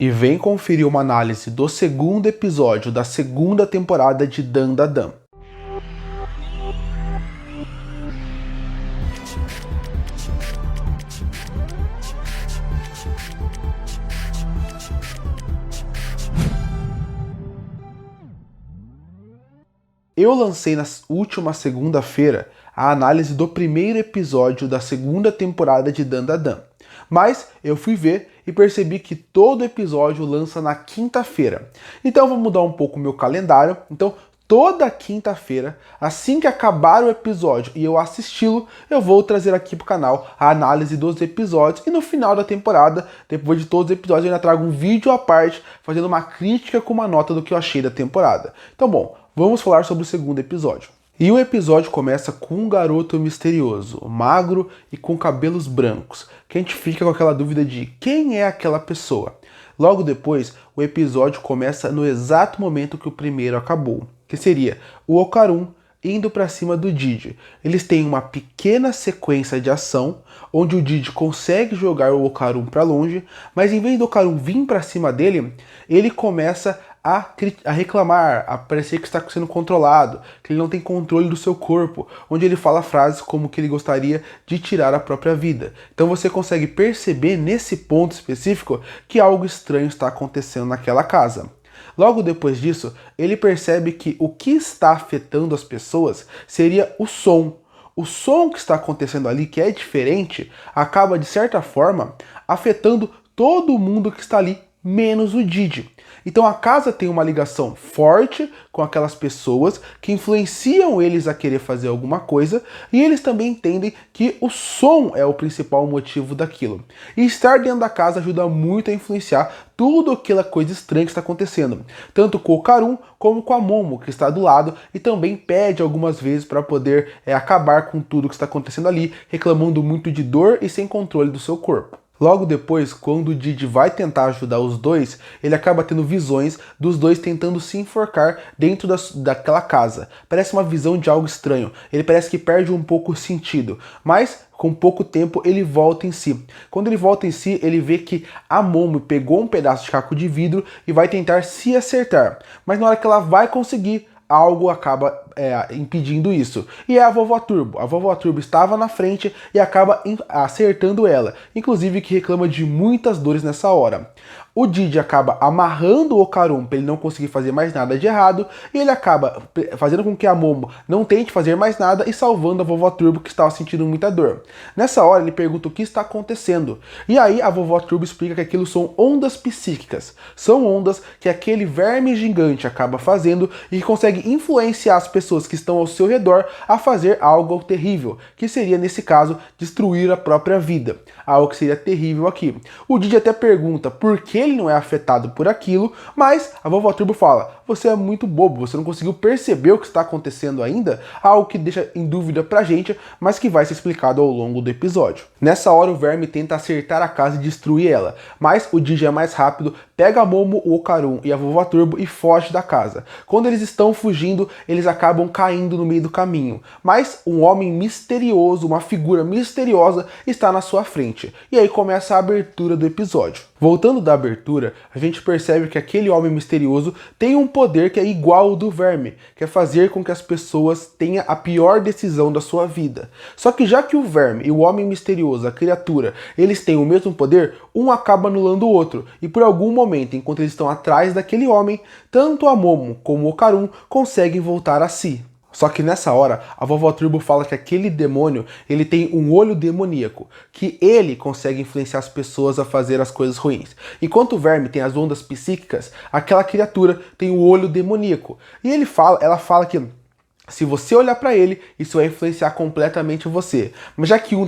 e vem conferir uma análise do segundo episódio da segunda temporada de Dandadan. Eu lancei na última segunda-feira a análise do primeiro episódio da segunda temporada de Dandadan, mas eu fui ver e percebi que todo episódio lança na quinta-feira. Então eu vou mudar um pouco o meu calendário. Então toda quinta-feira, assim que acabar o episódio e eu assisti-lo, eu vou trazer aqui pro canal a análise dos episódios, e no final da temporada, depois de todos os episódios, eu ainda trago um vídeo à parte fazendo uma crítica com uma nota do que eu achei da temporada. Então bom, vamos falar sobre o segundo episódio. E o episódio começa com um garoto misterioso, magro e com cabelos brancos, que a gente fica com aquela dúvida de quem é aquela pessoa. Logo depois, o episódio começa no exato momento que o primeiro acabou, que seria o Okarun indo para cima do Didi. Eles têm uma pequena sequência de ação, onde o Didi consegue jogar o Okarun para longe, mas em vez do Okarun vir para cima dele, ele começa a reclamar, a parecer que está sendo controlado, que ele não tem controle do seu corpo, onde ele fala frases como que ele gostaria de tirar a própria vida. Então você consegue perceber nesse ponto específico que algo estranho está acontecendo naquela casa. Logo depois disso, ele percebe que o que está afetando as pessoas seria o som. O som que está acontecendo ali, que é diferente, acaba de certa forma afetando todo mundo que está ali, menos o Didi. Então a casa tem uma ligação forte com aquelas pessoas que influenciam eles a querer fazer alguma coisa, e eles também entendem que o som é o principal motivo daquilo. E estar dentro da casa ajuda muito a influenciar tudo aquela coisa estranha que está acontecendo, tanto com o Okarun como com a Momo, que está do lado e também pede algumas vezes para poder acabar com tudo que está acontecendo ali, reclamando muito de dor e sem controle do seu corpo. Logo depois, quando o Didi vai tentar ajudar os dois, ele acaba tendo visões dos dois tentando se enforcar dentro daquela casa. Parece uma visão de algo estranho, ele parece que perde um pouco o sentido, mas com pouco tempo ele volta em si. Quando ele volta em si, ele vê que a Momo pegou um pedaço de caco de vidro e vai tentar se acertar, mas na hora que ela vai conseguir, algo acaba impedindo isso. E é a Vovó Turbo. A Vovó Turbo estava na frente e acaba acertando ela, inclusive que reclama de muitas dores nessa hora. O Didi acaba amarrando o Okarun para ele não conseguir fazer mais nada de errado, e ele acaba fazendo com que a Momo não tente fazer mais nada e salvando a Vovó Turbo, que estava sentindo muita dor. Nessa hora ele pergunta o que está acontecendo, e aí a Vovó Turbo explica que aquilo são ondas psíquicas. São ondas que aquele verme gigante acaba fazendo e que consegue influenciar as pessoas que estão ao seu redor a fazer algo terrível, que seria nesse caso destruir a própria vida. Algo que seria terrível aqui. O Didi até pergunta por que ele não é afetado por aquilo, mas a Vovó Turbo fala: você é muito bobo, você não conseguiu perceber o que está acontecendo ainda? Algo que deixa em dúvida pra gente, mas que vai ser explicado ao longo do episódio. Nessa hora o verme tenta acertar a casa e destruir ela, mas o Didi é mais rápido, pega a Momo, o Okarun e a Vovó Turbo e foge da casa. Quando eles estão fugindo, eles acabam caindo no meio do caminho, mas um homem misterioso, uma figura misteriosa está na sua frente. E aí começa a abertura do episódio. Voltando da abertura, a gente percebe que aquele homem misterioso tem um poder que é igual ao do verme, que é fazer com que as pessoas tenham a pior decisão da sua vida. Só que já que o verme e o homem misterioso, a criatura, eles têm o mesmo poder, um acaba anulando o outro, e por algum momento, enquanto eles estão atrás daquele homem, tanto a Momo como o Okarun conseguem voltar a si. Só que nessa hora, a Vovó Turbo fala que aquele demônio, ele tem um olho demoníaco, que ele consegue influenciar as pessoas a fazer as coisas ruins. Enquanto o verme tem as ondas psíquicas, aquela criatura tem o olho demoníaco. E ela fala que se você olhar pra ele, isso vai influenciar completamente você. Mas já que um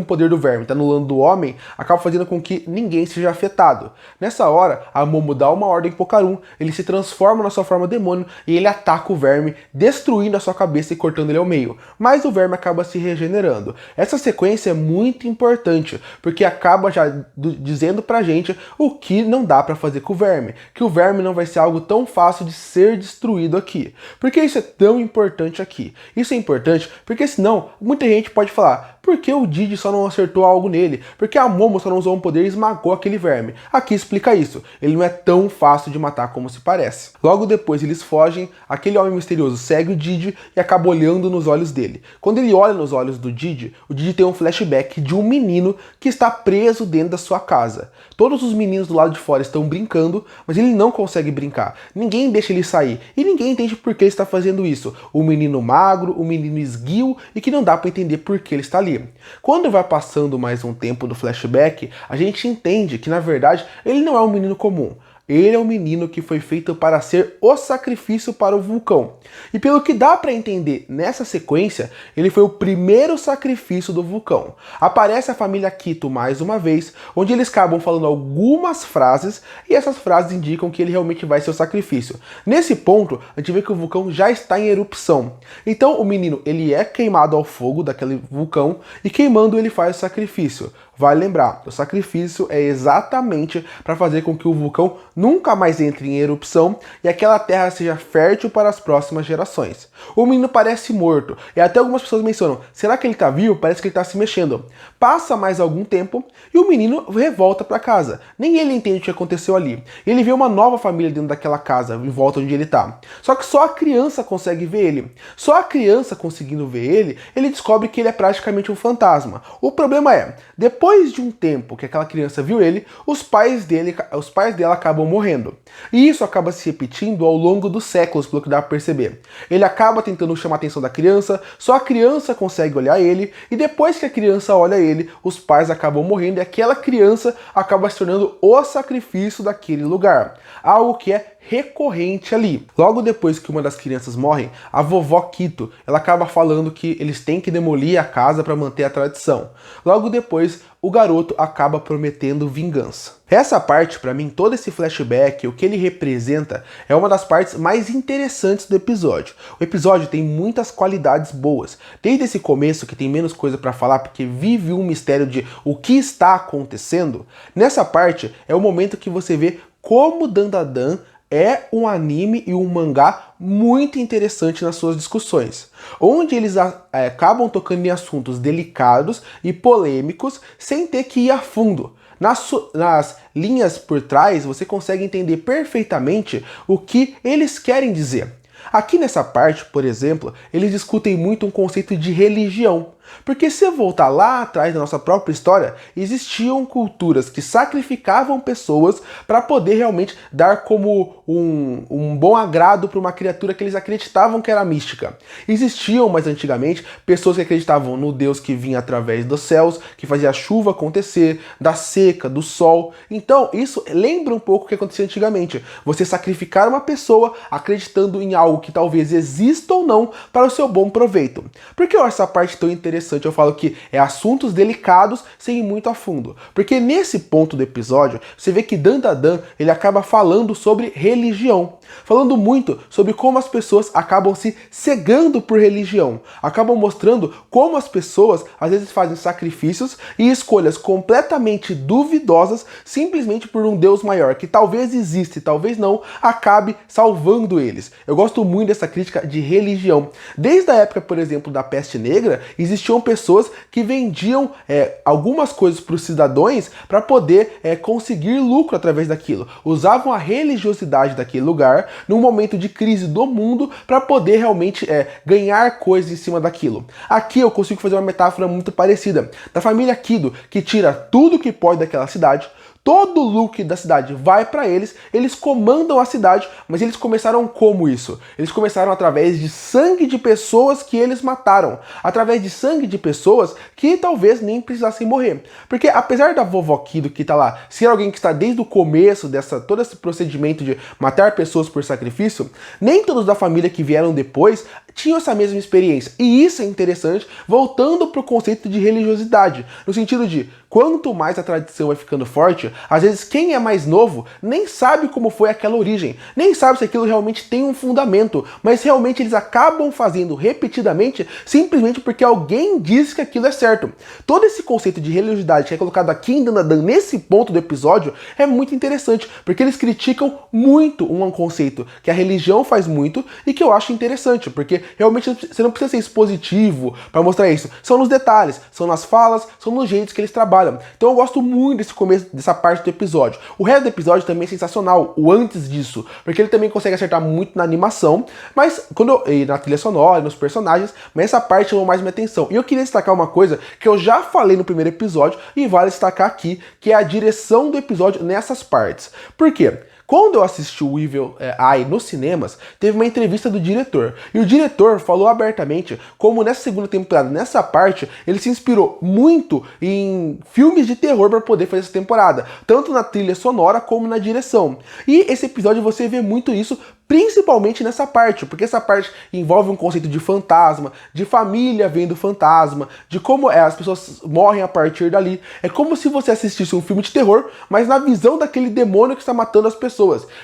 poder do verme tá anulando do homem, acaba fazendo com que ninguém seja afetado. Nessa hora, a Momo dá uma ordem pro Okarun, ele se transforma na sua forma demônio e ele ataca o verme, destruindo a sua cabeça e cortando ele ao meio. Mas o verme acaba se regenerando. Essa sequência é muito importante, porque acaba já dizendo pra gente o que não dá pra fazer com o verme. Que o verme não vai ser algo tão fácil de ser destruído aqui. Por que isso é tão importante aqui? Isso é importante porque senão muita gente pode falar: por que o Didi só não acertou algo nele? Por que a Momo só não usou um poder e esmagou aquele verme? Aqui explica isso. Ele não é tão fácil de matar como se parece. Logo depois eles fogem, aquele homem misterioso segue o Didi e acaba olhando nos olhos dele. Quando ele olha nos olhos do Didi, o Didi tem um flashback de um menino que está preso dentro da sua casa. Todos os meninos do lado de fora estão brincando, mas ele não consegue brincar. Ninguém deixa ele sair e ninguém entende por que ele está fazendo isso. O menino magro, o menino esguio e que não dá para entender por que ele está ali. Quando vai passando mais um tempo do flashback, a gente entende que na verdade ele não é um menino comum. Ele é um menino que foi feito para ser o sacrifício para o vulcão. E pelo que dá para entender nessa sequência, ele foi o primeiro sacrifício do vulcão. Aparece a família Quito mais uma vez, onde eles acabam falando algumas frases, e essas frases indicam que ele realmente vai ser o sacrifício. Nesse ponto, a gente vê que o vulcão já está em erupção. Então o menino ele é queimado ao fogo daquele vulcão, e queimando ele faz o sacrifício. Vale lembrar, o sacrifício é exatamente para fazer com que o vulcão nunca mais entre em erupção e aquela terra seja fértil para as próximas gerações. O menino parece morto, e até algumas pessoas mencionam, será que ele está vivo? Parece que ele está se mexendo. Passa mais algum tempo e o menino revolta para casa. Nem ele entende o que aconteceu ali. Ele vê uma nova família dentro daquela casa, em volta onde ele está. Só que só a criança consegue ver ele. Só a criança conseguindo ver ele, ele descobre que ele é praticamente um fantasma. O problema é, depois de um tempo que aquela criança viu ele, os pais dela acabam morrendo. E isso acaba se repetindo ao longo dos séculos, pelo que dá para perceber. Ele acaba tentando chamar a atenção da criança, só a criança consegue olhar ele, e depois que a criança olha ele, os pais acabam morrendo e aquela criança acaba se tornando o sacrifício daquele lugar. Algo que é recorrente ali. Logo depois que uma das crianças morre, a vovó Quito, ela acaba falando que eles têm que demolir a casa para manter a tradição. Logo depois, o garoto acaba prometendo vingança. Essa parte, para mim, todo esse flashback, o que ele representa, é uma das partes mais interessantes do episódio. O episódio tem muitas qualidades boas. Desde esse começo, que tem menos coisa para falar, porque vive um mistério de o que está acontecendo, nessa parte é o momento que você vê como Dandadan é um anime e um mangá muito interessante nas suas discussões, onde eles acabam tocando em assuntos delicados e polêmicos sem ter que ir a fundo. Nas linhas por trás, você consegue entender perfeitamente o que eles querem dizer. Aqui nessa parte, por exemplo, eles discutem muito um conceito de religião. Porque se voltar lá atrás da nossa própria história, existiam culturas que sacrificavam pessoas para poder realmente dar como um bom agrado para uma criatura que eles acreditavam que era mística. Existiam, mais antigamente, pessoas que acreditavam no Deus que vinha através dos céus, que fazia a chuva acontecer, da seca, do sol. Então, isso lembra um pouco o que acontecia antigamente. Você sacrificar uma pessoa acreditando em algo que talvez exista ou não para o seu bom proveito. Por que eu acho essa parte tão interessante? Eu falo que é assuntos delicados sem ir muito a fundo. Porque nesse ponto do episódio, você vê que Dandadan, ele acaba falando sobre religião. Falando muito sobre como as pessoas acabam se cegando por religião. Acabam mostrando como as pessoas às vezes fazem sacrifícios e escolhas completamente duvidosas simplesmente por um Deus maior, que talvez exista e talvez não, acabe salvando eles. Eu gosto muito dessa crítica de religião. Desde a época, por exemplo, da Peste Negra, existiam pessoas que vendiam algumas coisas para os cidadãos para poder conseguir lucro através daquilo. Usavam a religiosidade daquele lugar num momento de crise do mundo para poder realmente ganhar coisas em cima daquilo. Aqui eu consigo fazer uma metáfora muito parecida. Da família Kido, que tira tudo que pode daquela cidade, todo o lucro da cidade vai para eles, eles comandam a cidade, mas eles começaram como isso? Eles começaram através de sangue de pessoas que eles mataram, através de sangue de pessoas que talvez nem precisassem morrer. Porque apesar da vovó Kido que tá lá, ser alguém que está desde o começo todo esse procedimento de matar pessoas por sacrifício, nem todos da família que vieram depois tinham essa mesma experiência. E isso é interessante, voltando para o conceito de religiosidade, no sentido de quanto mais a tradição vai ficando forte, Às vezes quem é mais novo nem sabe como foi aquela origem, nem sabe se aquilo realmente tem um fundamento, mas realmente eles acabam fazendo repetidamente simplesmente porque alguém diz que aquilo é certo. Todo esse conceito de religiosidade que é colocado aqui em Dandadan nesse ponto do episódio é muito interessante, porque eles criticam muito um conceito que a religião faz muito e que eu acho interessante, porque realmente você não precisa ser expositivo para mostrar isso. São nos detalhes, são nas falas, são nos jeitos que eles trabalham. Então eu gosto muito desse começo, dessa parte do episódio. O resto do episódio também é sensacional, o antes disso, porque ele também consegue acertar muito na animação, mas e na trilha sonora, nos personagens, mas essa parte chamou mais minha atenção. E eu queria destacar uma coisa que eu já falei no primeiro episódio e vale destacar aqui, que é a direção do episódio nessas partes. Por quê? Quando eu assisti o Evil Eye nos cinemas, teve uma entrevista do diretor. E o diretor falou abertamente como nessa segunda temporada, nessa parte, ele se inspirou muito em filmes de terror para poder fazer essa temporada. Tanto na trilha sonora como na direção. E esse episódio você vê muito isso, principalmente nessa parte, porque essa parte envolve um conceito de fantasma, de família vendo fantasma, de como as pessoas morrem a partir dali. É como se você assistisse um filme de terror, mas na visão daquele demônio que está matando as pessoas.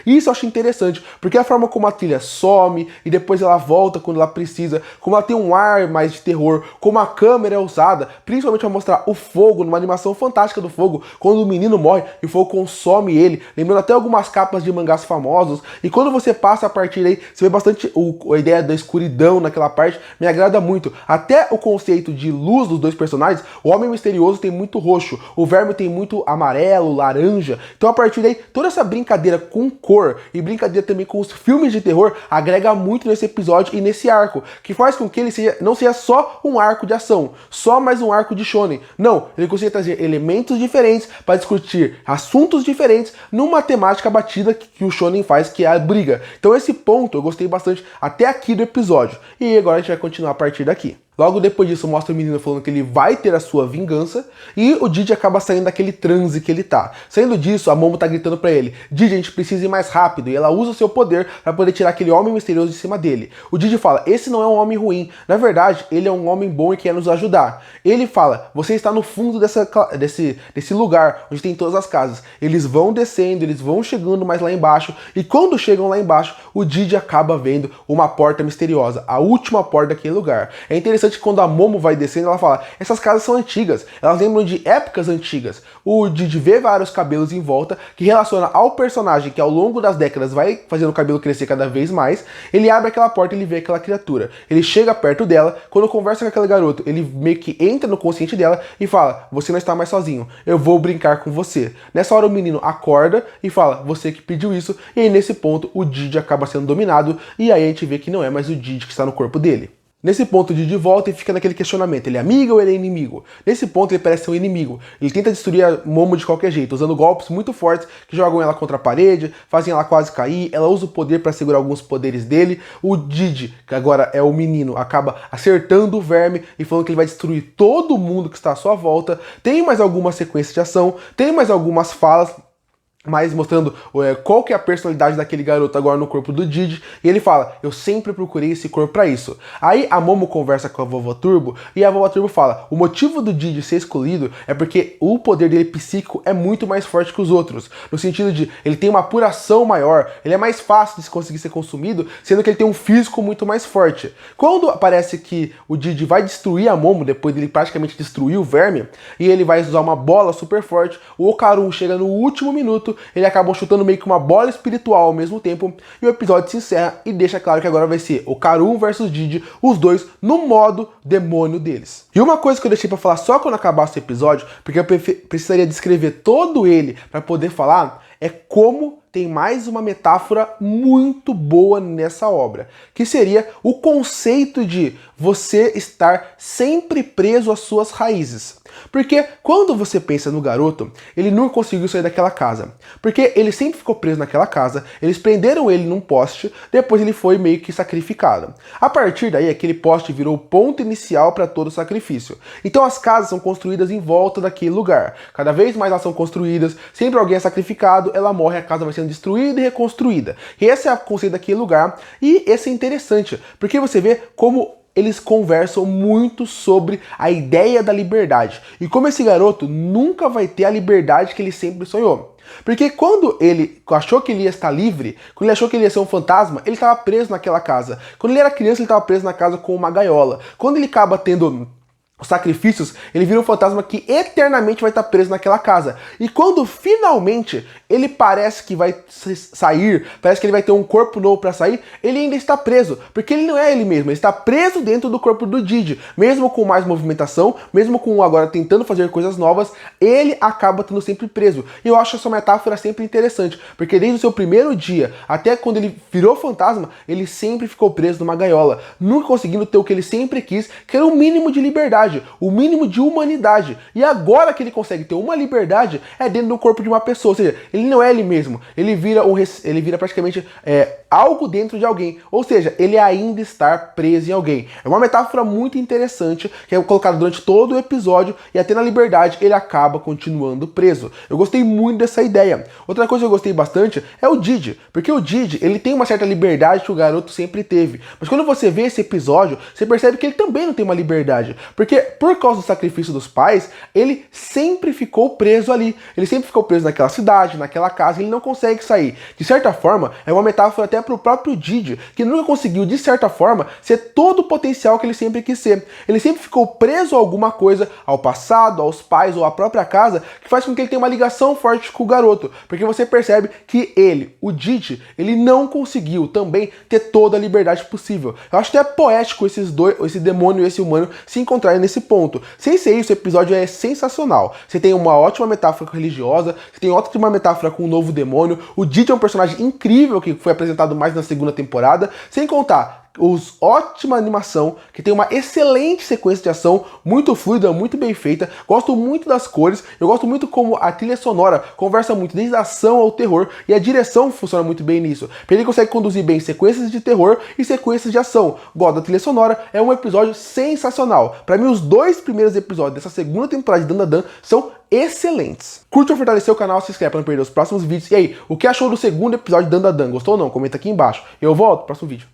E isso eu acho interessante, porque a forma como a trilha some e depois ela volta quando ela precisa, como ela tem um ar mais de terror, como a câmera é usada, principalmente para mostrar o fogo, numa animação fantástica do fogo, quando o menino morre e o fogo consome ele, lembrando até algumas capas de mangás famosos, e quando você passa a partir daí, você vê bastante a ideia da escuridão naquela parte, me agrada muito. Até o conceito de luz dos dois personagens, o Homem Misterioso tem muito roxo, o Verme tem muito amarelo, laranja, então a partir daí, toda essa brincadeira com cor e brincadeira também com os filmes de terror agrega muito nesse episódio e nesse arco, que faz com que ele não seja só um arco de ação, só mais um arco de shonen. Não, ele consegue trazer elementos diferentes para discutir assuntos diferentes numa temática batida que o shonen faz, que é a briga. Então esse ponto eu gostei bastante até aqui do episódio. E agora a gente vai continuar a partir daqui. Logo depois disso mostra o menino falando que ele vai ter a sua vingança e o Didi acaba saindo daquele transe que ele tá. Saindo disso, a Momo tá gritando pra ele: Didi, a gente precisa ir mais rápido, e ela usa o seu poder para poder tirar aquele homem misterioso de cima dele. O Didi fala: esse não é um homem ruim, na verdade ele é um homem bom e quer nos ajudar. Ele fala: você está no fundo desse lugar onde tem todas as casas. Eles vão descendo, eles vão chegando mais lá embaixo, e quando chegam lá embaixo, o Didi acaba vendo uma porta misteriosa, a última porta daquele lugar. É interessante que quando a Momo vai descendo, ela fala: essas casas são antigas, elas lembram de épocas antigas. O Didi vê vários cabelos em volta, que relaciona ao personagem que ao longo das décadas vai fazendo o cabelo crescer cada vez mais. Ele abre aquela porta e ele vê aquela criatura. Ele chega perto dela, quando conversa com aquele garoto, ele meio que entra no consciente dela e fala: você não está mais sozinho, eu vou brincar com você. Nessa hora o menino acorda e fala: você que pediu isso, e aí nesse ponto o Didi acaba sendo dominado, e aí a gente vê que não é mais o Didi que está no corpo dele. Nesse ponto, o Didi volta e fica naquele questionamento: ele é amigo ou ele é inimigo? Nesse ponto, ele parece ser um inimigo. Ele tenta destruir a Momo de qualquer jeito, usando golpes muito fortes que jogam ela contra a parede, fazem ela quase cair. Ela usa o poder para segurar alguns poderes dele. O Didi, que agora é o menino, acaba acertando o Verme e falando que ele vai destruir todo mundo que está à sua volta. Tem mais alguma sequência de ação, tem mais algumas falas, mas mostrando qual que é a personalidade daquele garoto agora no corpo do Didi, e ele fala: eu sempre procurei esse corpo pra isso. Aí a Momo conversa com a Vovó Turbo, e a Vovó Turbo fala: o motivo do Didi ser escolhido é porque o poder dele psíquico é muito mais forte que os outros, no sentido de ele tem uma apuração maior, ele é mais fácil de conseguir ser consumido, sendo que ele tem um físico muito mais forte. Quando parece que o Didi vai destruir a Momo, depois dele praticamente destruir o Verme, e ele vai usar uma bola super forte, o Okarun chega no último minuto, ele acaba chutando meio que uma bola espiritual ao mesmo tempo, e o episódio se encerra e deixa claro que agora vai ser Okarun versus Didi, os dois no modo demônio deles. E uma coisa que eu deixei pra falar só quando acabasse o episódio, porque eu precisaria descrever todo ele para poder falar, é como tem mais uma metáfora muito boa nessa obra, que seria o conceito de você estar sempre preso às suas raízes. Porque quando você pensa no garoto, ele nunca conseguiu sair daquela casa. Porque ele sempre ficou preso naquela casa, eles prenderam ele num poste, depois ele foi meio que sacrificado. A partir daí, aquele poste virou o ponto inicial para todo o sacrifício. Então as casas são construídas em volta daquele lugar. Cada vez mais elas são construídas, sempre alguém é sacrificado, ela morre, a casa vai sendo destruída e reconstruída. E esse é o conceito daquele lugar, e esse é interessante, porque você vê como eles conversam muito sobre a ideia da liberdade e como esse garoto nunca vai ter a liberdade que ele sempre sonhou. Porque quando ele achou que ele ia estar livre, quando ele achou que ele ia ser um fantasma, ele estava preso naquela casa. Quando ele era criança, ele estava preso na casa com uma gaiola. Quando ele acaba tendo os sacrifícios, ele vira um fantasma que eternamente vai estar preso naquela casa. E quando finalmente ele parece que vai sair, parece que ele vai ter um corpo novo para sair, ele ainda está preso, porque ele não é ele mesmo, ele está preso dentro do corpo do Didi. Mesmo com mais movimentação, mesmo com agora tentando fazer coisas novas, ele acaba estando sempre preso. E eu acho essa metáfora sempre interessante, porque desde o seu primeiro dia até quando ele virou fantasma, ele sempre ficou preso numa gaiola, nunca conseguindo ter o que ele sempre quis, que era o mínimo de liberdade, o mínimo de humanidade. E agora que ele consegue ter uma liberdade, é dentro do corpo de uma pessoa. Ou seja, ele não é ele mesmo. Ele vira praticamente algo dentro de alguém. Ou seja, ele ainda está preso em alguém. É uma metáfora muito interessante, que é colocada durante todo o episódio, e até na liberdade ele acaba continuando preso. Eu gostei muito dessa ideia. Outra coisa que eu gostei bastante é o Didi. Porque o Didi, ele tem uma certa liberdade que o garoto sempre teve. Mas quando você vê esse episódio, você percebe que ele também não tem uma liberdade. Porque por causa do sacrifício dos pais, ele sempre ficou preso ali. Ele sempre ficou preso naquela cidade, naquela casa, e ele não consegue sair. De certa forma, é uma metáfora até para o próprio Didi, que nunca conseguiu, de certa forma, ser todo o potencial que ele sempre quis ser. Ele sempre ficou preso a alguma coisa, ao passado, aos pais ou à própria casa, que faz com que ele tenha uma ligação forte com o garoto. Porque você percebe que ele, o Didi, ele não conseguiu também ter toda a liberdade possível. Eu acho até poético esses dois, esse demônio e esse humano, se encontrarem nesse ponto. Sem ser isso, o episódio é sensacional. Você tem uma ótima metáfora religiosa, você tem ótima metáfora com o novo demônio, o Didi é um personagem incrível que foi apresentado mais na segunda temporada, sem contar ótima animação, que tem uma excelente sequência de ação, muito fluida, muito bem feita. Gosto muito das cores, eu gosto muito como a trilha sonora conversa muito desde a ação ao terror, e a direção funciona muito bem nisso. Ele consegue conduzir bem sequências de terror e sequências de ação. Gosto da trilha sonora, é um episódio sensacional. Para mim, os dois primeiros episódios dessa segunda temporada de Dandadan são excelentes. Curte ou fortalecer o canal, se inscreve para não perder os próximos vídeos. E aí, o que achou do segundo episódio de Dandadan? Gostou ou não? Comenta aqui embaixo. Eu volto no próximo vídeo.